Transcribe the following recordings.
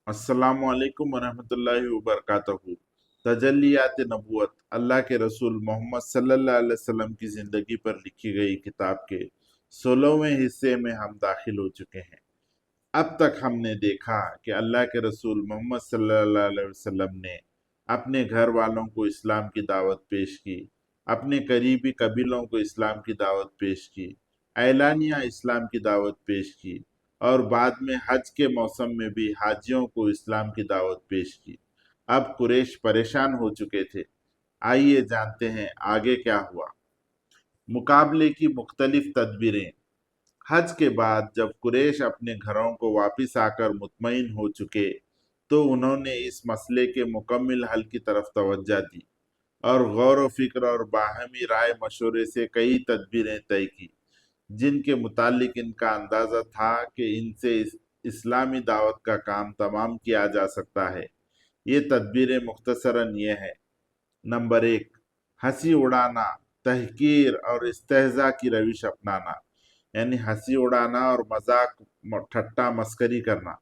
अस्सलामु अलैकुम वरहमतुल्लाहि वबरकातुहू। तजल्लियात नबूवत अल्लाह के रसूल मोहम्मद सल्लल्लाहु अलैहि वसल्लम की ज़िंदगी पर लिखी गई किताब के 16वें हिस्से में हम दाखिल हो चुके हैं। अब तक हमने देखा कि अल्लाह के रसूल मोहम्मद सल्लल्लाहु अलैहि वसल्लम ने अपने घर वालों को इस्लाम की दावत पेश की, अपने करीबी कबीलों को इस्लाम की दावत पेश की, ऐलानिया इस्लाम की दावत पेश की और बाद में हज के मौसम में भी हाजियों को इस्लाम की दावत पेश की। अब कुरैश परेशान हो चुके थे। आइए जानते हैं आगे क्या हुआ। मुकाबले की मुख्तलिफ तदबीरें। हज के बाद जब कुरैश अपने घरों को वापस आकर मुतमईन हो चुके तो उन्होंने इस मसले के मुकम्मल हल की तरफ तवज्जो दी और गौर व फिक्र और बाहमी राय मशवरे से कई तदबीरें तय की जिनके मुतालिक इनका अंदाज़ा था कि इनसे इस्लामी दावत का काम तमाम किया जा सकता है। ये तदबीरें मुख्तसरन ये हैं। नंबर 1, हंसी उड़ाना, तहकीर और इस्तेहज़ा की रविश अपनाना, यानी हंसी उड़ाना और मजाक ठट्टा मस्करी करना।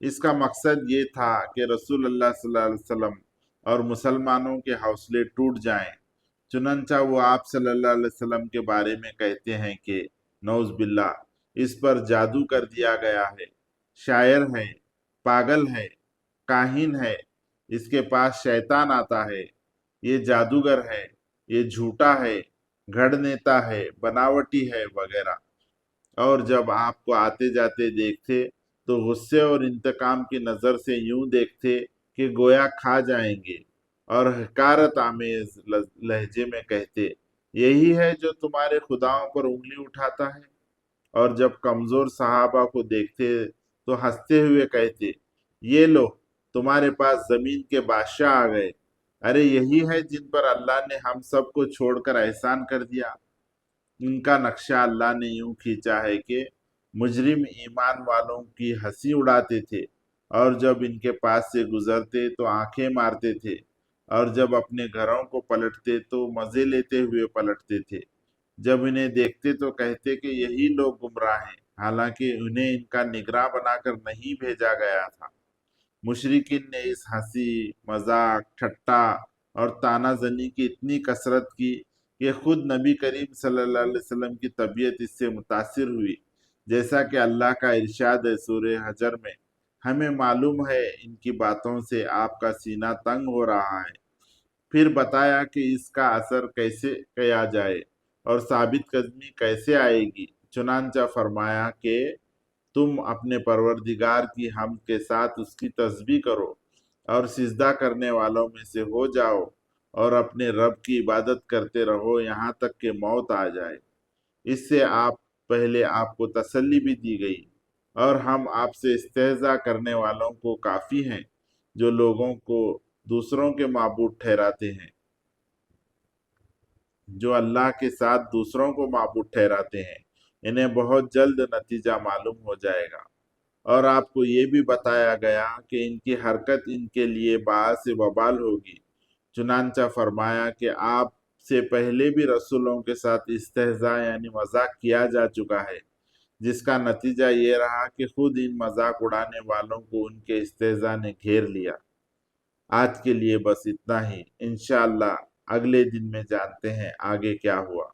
इसका मकसद ये था कि रसूल अल्लाह सल्लल्लाहु अलैहि वसल्लम और मुसलमानों के हौसले टूट जाएं। चुनंचा वो आप सल्लल्लाहु अलैहि वसल्लम के बारे में कहते हैं कि नौज बिल्लाह इस पर जादू कर दिया गया है, शायर है, पागल है, काहिन है, इसके पास शैतान आता है, ये जादूगर है, ये झूठा है, गढ़ नेता है, बनावटी है वगैरह। और जब आपको आते जाते देखते तो गुस्से और इंतकाम की नज़र से यूं देखते कि गोया खा जाएंगे और हकारत आमेज लहजे में कहते, यही है जो तुम्हारे खुदाओं पर उंगली उठाता है। और जब कमजोर सहाबा को देखते तो हंसते हुए कहते, ये लो तुम्हारे पास जमीन के बादशाह आ गए। अरे यही है जिन पर अल्लाह ने हम सबको छोड़कर एहसान कर दिया। इनका नक्शा अल्लाह ने यूं खींचा है कि मुजरिम ईमान वालों की हंसी उड़ाते थे और जब इनके पास से गुजरते तो आंखें मारते थे और जब अपने घरों को पलटते तो मजे लेते हुए पलटते थे। जब इन्हें देखते तो कहते कि यही लोग गुमराह हैं, हालांकि उन्हें इनका निगरान बनाकर नहीं भेजा गया था। मुशरिकीन ने इस हंसी, मजाक, ठट्टा और तानाजनी की इतनी कसरत की कि खुद नबी करीम सल्लल्लाहु अलैहि वसल्लम की तबीयत इससे मुतासिर हुई। जैसा कि अल्लाह का इरशाद है सूरह हजर में, हमें मालूम है इनकी बातों से आपका सीना तंग हो रहा है। फिर बताया कि इसका असर कैसे किया जाए और साबित कदमी कैसे आएगी। चुनांचा फरमाया कि तुम अपने परवरदिगार की हमद के साथ उसकी तस्बीह करो और सिजदा करने वालों में से हो जाओ और अपने रब की इबादत करते रहो यहाँ तक कि मौत आ जाए। इससे आप पहले आपको तसल्ली भी दी गई और हम आपसे इस्तेहज़ा करने वालों को काफ़ी हैं जो लोगों को दूसरों के माबूद ठहराते हैं, जो अल्लाह के साथ दूसरों को माबूद ठहराते हैं। इन्हें बहुत जल्द नतीजा मालूम हो जाएगा। और आपको ये भी बताया गया कि इनकी हरकत इनके लिए बाअस वबाल होगी। चुनांचा फरमाया कि आप से पहले भी रसूलों के साथ इस्तेहज़ा यानी मजाक किया जा चुका है, जिसका नतीजा ये रहा कि खुद इन मजाक उड़ाने वालों को उनके इस्तेहज़ा ने घेर लिया। आज के लिए बस इतना ही। इंशाअल्लाह अगले दिन में जानते हैं आगे क्या हुआ।